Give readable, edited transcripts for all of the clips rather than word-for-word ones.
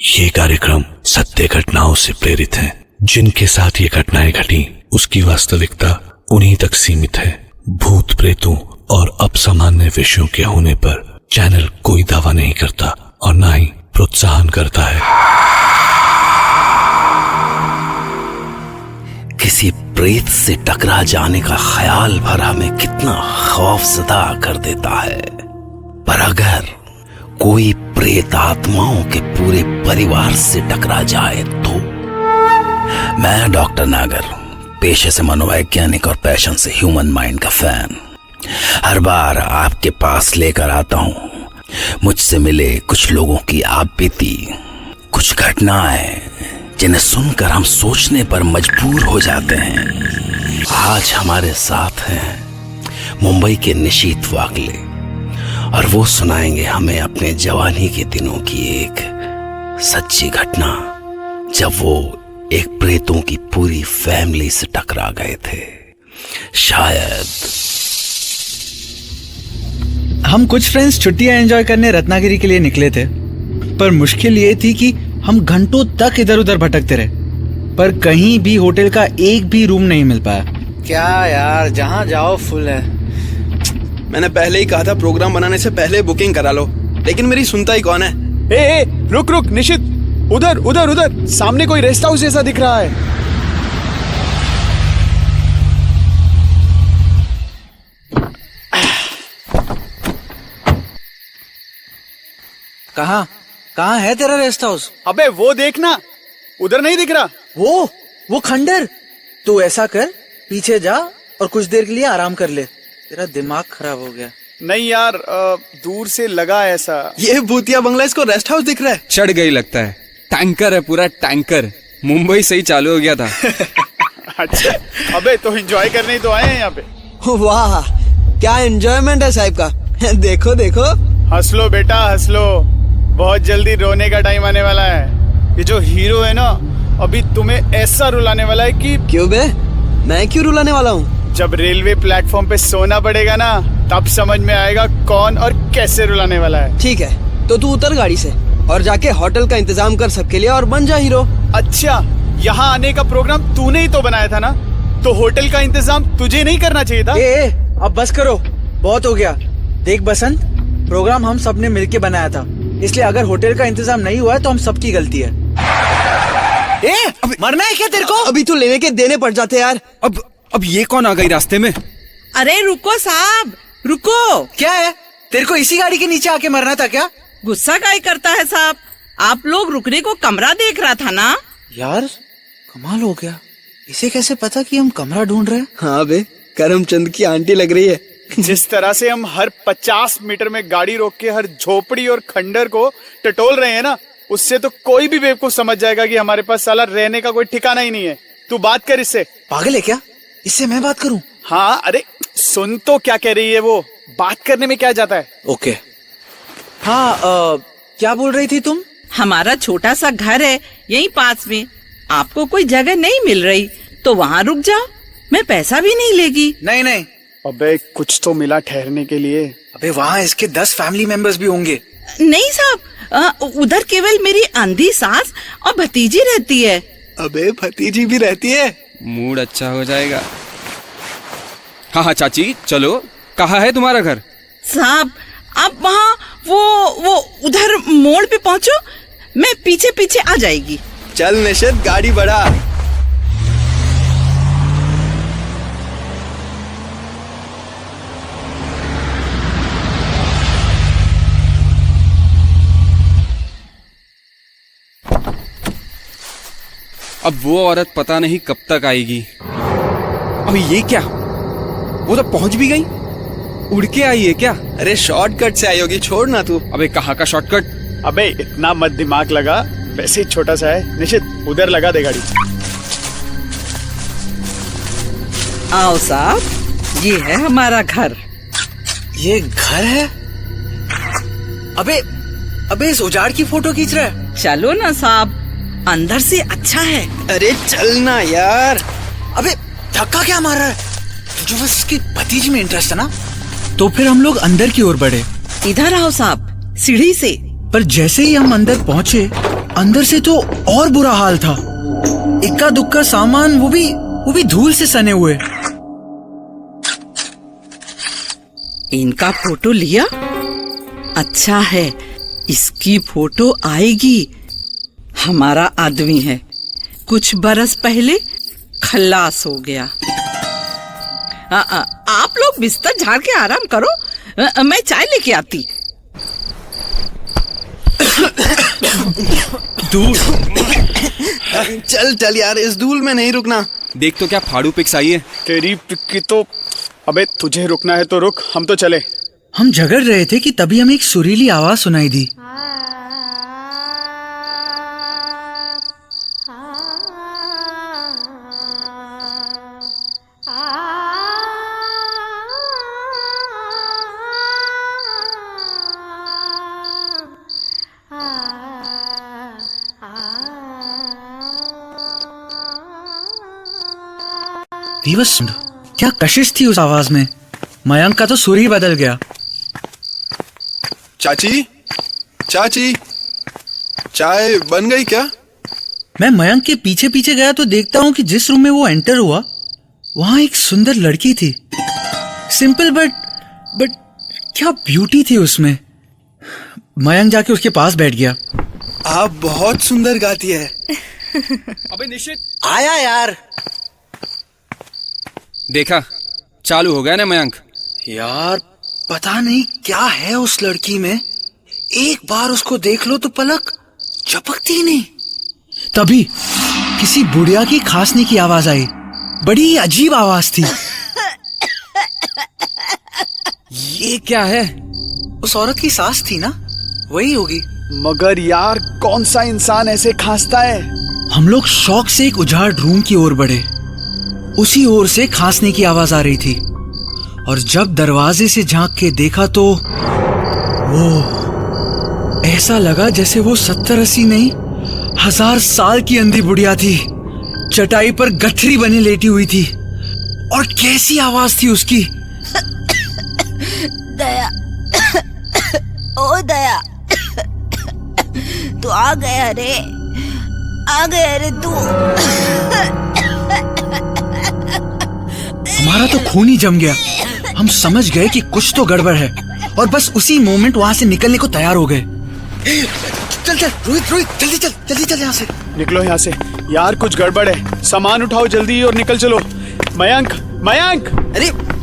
ये कार्यक्रम सत्य घटनाओं से प्रेरित है। जिनके साथ ये घटनाएं घटी उसकी वास्तविकता उन्हीं तक सीमित है। भूत प्रेतों और असामान्य विषयों के होने पर चैनल कोई दावा नहीं करता और ना ही प्रोत्साहन करता है। किसी प्रेत से टकरा जाने का ख्याल भर हमें कितना खौफजदा कर देता है, पर अगर कोई प्रेत आत्माओं के पूरे परिवार से टकरा जाए तो। मैं डॉक्टर नागर, पेशे से मनोवैज्ञानिक और पैशन से ह्यूमन माइंड का फैन, हर बार आपके पास लेकर आता हूं मुझसे मिले कुछ लोगों की आप बीती, कुछ घटनाएं जिन्हें सुनकर हम सोचने पर मजबूर हो जाते हैं। आज हमारे साथ हैं मुंबई के निशीत वाकले और वो सुनाएंगे हमें अपने जवानी के दिनों की एक सच्ची घटना जब वो एक प्रेतों की पूरी फैमिली से टकरा गए थे। शायद हम कुछ फ्रेंड्स छुट्टियां एंजॉय करने रत्नागिरी के लिए निकले थे, पर मुश्किल ये थी कि हम घंटों तक इधर उधर भटकते रहे, पर कहीं भी होटल का एक भी रूम नहीं मिल पाया। क्या यार, जहाँ जाओ फुल है। मैंने पहले ही कहा था प्रोग्राम बनाने से पहले बुकिंग करा लो, लेकिन मेरी सुनता ही कौन है। ए, रुक रुक निशित, उधर उधर उधर सामने कोई रेस्ट हाउस जैसा दिख रहा है। कहाँ कहाँ है तेरा रेस्ट हाउस? अबे वो देखना, उधर नहीं दिख रहा? वो खंडर। तू ऐसा कर, पीछे जा और कुछ देर के लिए आराम कर ले, तेरा दिमाग खराब हो गया। नहीं यार, दूर से लगा ऐसा। ये भूतिया बंगला इसको रेस्ट हाउस दिख रहा है। चढ़ गई लगता है। टैंकर है, पूरा टैंकर। मुंबई से ही चालू हो गया था। अच्छा, अबे तो एंजॉय करने ही तो आए हैं यहाँ पे। वाह, क्या एंजॉयमेंट है साहिब का। देखो देखो। हंस लो बेटा, हंस लो, बहुत जल्दी रोने का टाइम आने वाला है। ये जो हीरो है ना, अभी तुम्हें ऐसा रुलाने वाला है कि। क्यों बे, मैं क्यों रुलाने वाला हूँ? जब रेलवे प्लेटफॉर्म पे सोना पड़ेगा ना, तब समझ में आएगा कौन और कैसे रुलाने वाला है। ठीक है, तो तू उतर गाड़ी से और जाके होटल का इंतजाम कर सबके लिए और बन जा हीरो। अच्छा, यहाँ आने का प्रोग्राम तूने ही तो बनाया था ना, तो होटल का इंतजाम तुझे नहीं करना चाहिए था? अब बस करो, बहुत हो गया। देख बसंत, प्रोग्राम हम सबने मिलके बनाया था, इसलिए अगर होटल का इंतजाम नहीं हुआ है तो हम सबकी गलती है। मरना है क्या तेरे को? अभी तो लेने के देने पड़ जाते यार। अब ये कौन आ गई रास्ते में? अरे रुको साहब, रुको। क्या है, तेरे को इसी गाड़ी के नीचे आके मरना था क्या? गुस्सा काहे करता है साहब? आप लोग रुकने को कमरा देख रहा था ना। यार कमाल हो गया, इसे कैसे पता कि हम कमरा ढूंढ रहे हैं? हाँ बे, करमचंद की आंटी लग रही है। जिस तरह से हम हर 50 मीटर में गाड़ी रोक के हर झोपड़ी और खंडर को टटोल रहे हैं ना, उससे तो कोई भी बेवकूफ समझ जाएगा कि हमारे पास साला रहने का कोई ठिकाना ही नहीं है। तू बात कर इससे। पागल है क्या? इससे मैं बात करूं? हाँ, अरे सुन तो क्या कह रही है वो, बात करने में क्या जाता है। ओके। हाँ, क्या बोल रही थी तुम? हमारा छोटा सा घर है यहीं पास में, आपको कोई जगह नहीं मिल रही तो वहाँ रुक जाओ, मैं पैसा भी नहीं लेगी। नहीं। अबे कुछ तो मिला ठहरने के लिए। अबे वहाँ इसके 10 फैमिली मेंबर्स भी होंगे। नहीं साहब, उधर केवल मेरी अंधी सास और भतीजी रहती है। अबे भतीजी भी रहती है? मूड अच्छा हो जाएगा। हाँ चाची चलो, कहाँ है तुम्हारा घर? साहब आप वहाँ वो उधर मोड़ पे पहुँचो, मैं पीछे पीछे आ जाएगी। चल निशित, गाड़ी बढ़ा। अब वो औरत पता नहीं कब तक आएगी। अब ये क्या, वो तो पहुंच भी गई। उड़ के आई है क्या? अरे शॉर्टकट से आई होगी, छोड़ ना तू। अबे कहाँ का शॉर्टकट? अबे इतना मत दिमाग लगा, वैसे ही छोटा सा है। निशित उधर लगा दे गाड़ी। आओ साहब, ये है हमारा घर। ये घर है? अबे इस उजाड़ की फोटो खींच रहा है? चलो ना साहब, अंदर से अच्छा है। अरे चलना यार। अबे धक्का क्या मार रहा है? तुझे बस इसकी भतीजी में इंटरेस्ट है ना? तो फिर हम लोग अंदर की ओर बढ़े। इधर आओ साहब, सीढ़ी से। पर जैसे ही हम अंदर पहुंचे अंदर से तो और बुरा हाल था। इक्का दुक्का सामान, वो भी धूल से सने हुए। इनका फोटो लिया? अच्छा है, इसकी फोटो आएगी। हमारा आदमी है, कुछ बरस पहले खल्लास हो गया। आप लोग बिस्तर झाड़ के आराम करो, मैं चाय लेके आती। धूल। चल चल यार, इस धूल में नहीं रुकना। देख तो क्या फाड़ू पिक्स आई है। तेरी पिक्की तो। अबे तुझे रुकना है तो रुक, हम तो चले। हम झगड़ रहे थे कि तभी हमें एक सुरीली आवाज सुनाई दी। क्या कशिश थी उस आवाज में। मयंक का तो सुर ही बदल गया। चाची, चाची, चाय बन गई क्या? मैं मयंक के पीछे पीछे गया तो देखता हूँ कि जिस रूम में वो एंटर हुआ वहां एक सुंदर लड़की थी। सिंपल बट क्या ब्यूटी थी उसमें। मयंक जाके उसके पास बैठ गया। आप बहुत सुंदर गाती है। अबे निश्चित आया यार। देखा, चालू हो गया ना मयंक। यार पता नहीं क्या है उस लड़की में, एक बार उसको देख लो तो पलक झपकती ही नहीं। तभी किसी बुढ़िया की खांसने की आवाज आई। बड़ी अजीब आवाज थी। ये क्या है? उस औरत की सास थी ना, वही होगी। मगर यार कौन सा इंसान ऐसे खांसता है? हम लोग शौक से एक उजाड़ रूम की ओर बढ़े। उसी ओर से खांसने की आवाज आ रही थी और जब दरवाजे से झांक के देखा तो वो ऐसा लगा जैसे वो 70-80 नहीं 1000 साल की अंधी बुढ़िया थी। चटाई पर गठरी बनी लेटी हुई थी और कैसी आवाज थी उसकी। दया, ओ दया, तू आ गया रे, आ गया रे तू। हमारा तो खून ही जम गया। हम समझ गए कि कुछ तो गड़बड़ है और बस उसी मोमेंट वहां से निकलने को तैयार हो गए। चल चल रोहित जल्दी चल यहाँ से। निकलो यहाँ से यार, कुछ गड़बड़ है। सामान उठाओ जल्दी और निकल चलो। मयंक, मयंक!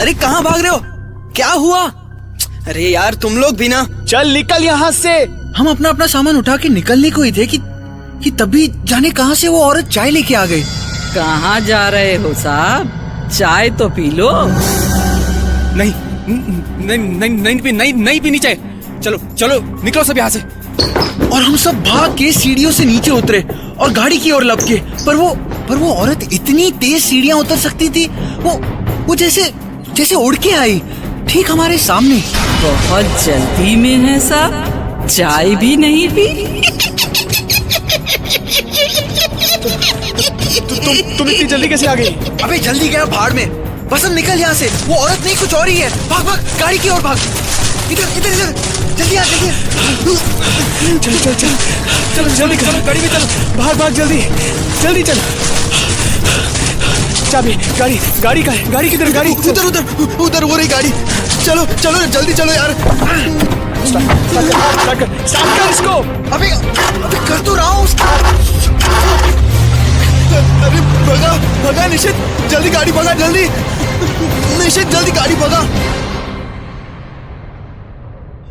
अरे कहाँ भाग रहे हो? क्या हुआ? अरे यार तुम लोग भी ना। चल निकल यहाँ से। हम अपना सामान उठा के निकलने को ही थे कि तभी जाने कहां से वो औरत चाय लेके आ गई। कहाँ जा रहे हो साहब? चाय तो पी लो। नहीं नहीं पीनी चाय। चलो निकलो सब यहाँ से। और हम सब भाग के सीढ़ियों से नीचे उतरे और गाड़ी की ओर लपके। पर वो औरत इतनी तेज सीढ़ियां उतर सकती थी, वो जैसे उड़ के आई ठीक हमारे सामने। बहुत जल्दी में है साहब, चाय भी नहीं पी। तुम इतनी जल्दी कैसे आ गई? अबे जल्दी गया भाड़ में। बस हम निकल यहाँ से। वो औरत नहीं कुछ और ही है। भाग गाड़ी की ओर भाग। इधर जल्दी आ। चल जल्दी गाड़ी में चलो। भाग जल्दी चल। चाबी गाड़ी का है। गाड़ी किधर? गाड़ी उधर वो रही गाड़ी। चलो जल्दी चलो यार। स्टार्ट कर इसको। अबे कर तो रहा हूँ। अरे भगा निशित, जल्दी गाड़ी भगा जल्दी। निशित जल्दी गाड़ी भगा।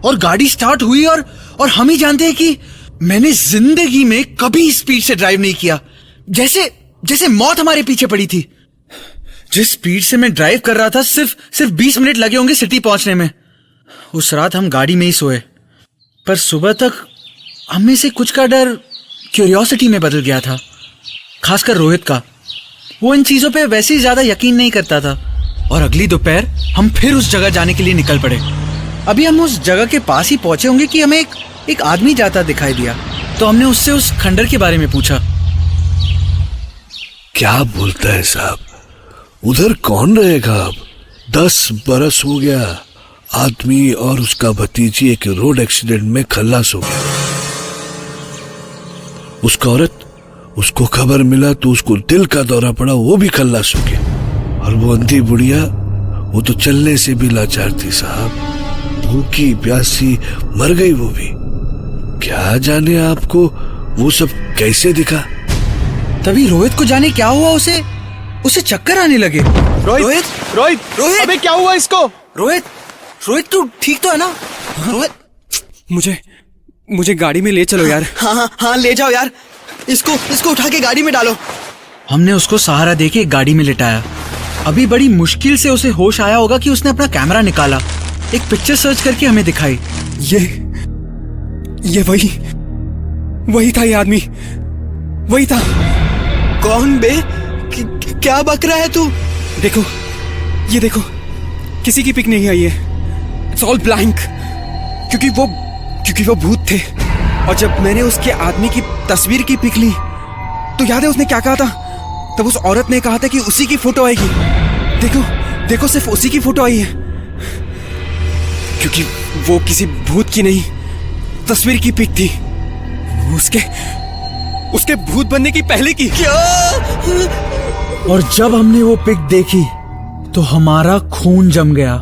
और गाड़ी स्टार्ट हुई और हम ही जानते हैं कि मैंने जिंदगी में कभी स्पीड से ड्राइव नहीं किया। जैसे मौत हमारे पीछे पड़ी थी। जिस स्पीड से मैं ड्राइव कर रहा था सिर्फ 20 मिनट लगे होंगे सिटी पहुंचने में। उस रात हम गाड़ी में ही सोए, पर सुबह तक हम में से कुछ का डर क्यूरियोसिटी में बदल गया था, खासकर रोहित का। वो इन चीजों पे वैसे ही ज्यादा यकीन नहीं करता था। और अगली दोपहर हम फिर उस जगह जाने के लिए निकल पड़े। अभी हम उस जगह के पास ही पहुंचे होंगे कि हमें एक आदमी जाता दिखाई दिया। तो हमने उससे उस खंडर के बारे में पूछा। क्या बोलता है साहब? उधर कौन रहेगा अब? 10 बरस हो गया। आदमी और उसका भतीजी एक रोड एक्सीडेंट में खल्लास हो गया। उसका औरत, उसको खबर मिला तो उसको दिल का दौरा पड़ा, वो भी खल्लास हो गया। और वो अंधी बुढ़िया, वो तो चलने से भी लाचार थी साहब, भूखी प्यासी मर गई वो भी। क्या जाने आपको वो सब कैसे दिखा। तभी रोहित को जाने क्या हुआ, उसे चक्कर आने लगे। रोहित रोहित रोहित, अबे क्या हुआ इसको? रोहित तू ठीक तो है ना? रोहित, मुझे गाड़ी में ले चलो यार। हाँ ले जाओ यार, इसको उठा के गाड़ी में डालो। हमने उसको सहारा देके एक गाड़ी में लिटाया। अभी बड़ी मुश्किल से उसे होश आया होगा कि उसने अपना कैमरा निकाला, एक पिक्चर सर्च करके हमें दिखाई। ये वही था, ये आदमी वही था। कौन बे? क्या बक रहा है तू? देखो, ये देखो, किसी की पिक नहीं आई है, इट्स ऑल ब्लैंक। क्योंकि वो भूत थे। और जब मैंने उसके आदमी की तस्वीर की पिक ली तो याद है उसने क्या कहा था? तब उस औरत ने कहा था कि उसी की फोटो आएगी। देखो सिर्फ उसी की फोटो आई है, क्योंकि वो किसी भूत की नहीं, तस्वीर की पिक थी। उसके भूत बनने की पहले की। क्या? और जब हमने वो पिक देखी तो हमारा खून जम गया।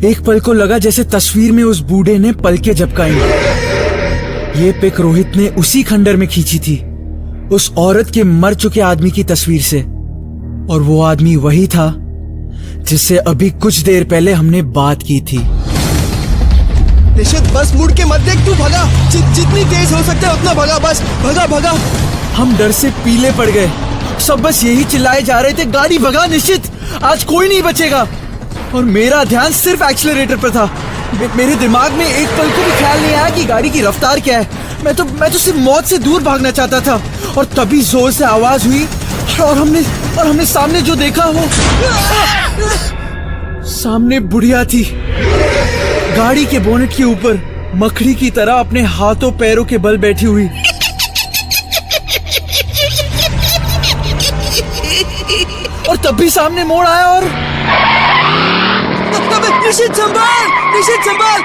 एक पल को लगा जैसे तस्वीर में उस बूढ़े ने पलकें झपकाई। ये पिक रोहित ने उसी खंडर में खींची थी, उस औरत के मर चुके आदमी की तस्वीर से। और वो आदमी वही था जिससे अभी कुछ देर पहले हमने बात की थी। निशित, बस मुड़ के मत देख, तू भगा। जितनी तेज हो सकता है उतना भगा, बस भगा। हम डर से पीले पड़ गए, सब बस यही चिल्लाए जा रहे थे, गाड़ी भगा निश्चित, आज कोई नहीं बचेगा। और मेरा ध्यान सिर्फ एक्सीलरेटर पर था। मेरे दिमाग में एक पल को भी ख्याल नहीं आया कि गाड़ी की रफ्तार क्या है। मैं तो सिर्फ मौत से दूर भागना चाहता था। और तभी जोर से आवाज हुई और हमने सामने जो देखा, वो सामने बुढ़िया थी, गाड़ी के बोनेट के ऊपर मकड़ी की तरह अपने हाथों पैरों के बल बैठी हुई। और तब भी सामने मोड़ आया और निशित संभाल।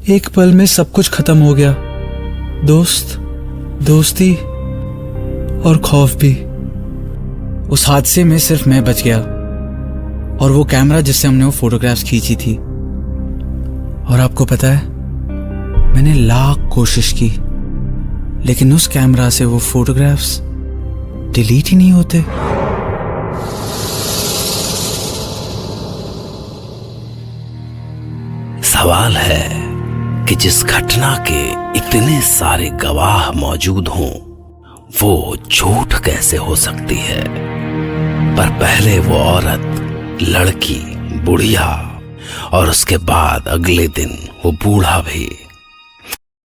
एक पल में सब कुछ खत्म हो गया, दोस्त, दोस्ती और खौफ भी। उस हादसे में सिर्फ मैं बच गया और वो कैमरा जिससे हमने वो फोटोग्राफ्स खींची थी। और आपको पता है, मैंने लाख कोशिश की लेकिन उस कैमरा से वो फोटोग्राफ्स डिलीट ही नहीं होते। सवाल है कि जिस घटना के इतने सारे गवाह मौजूद हों, वो झूठ कैसे हो सकती है। पर पहले वो औरत, लड़की, बुढ़िया और उसके बाद अगले दिन वो बूढ़ा भी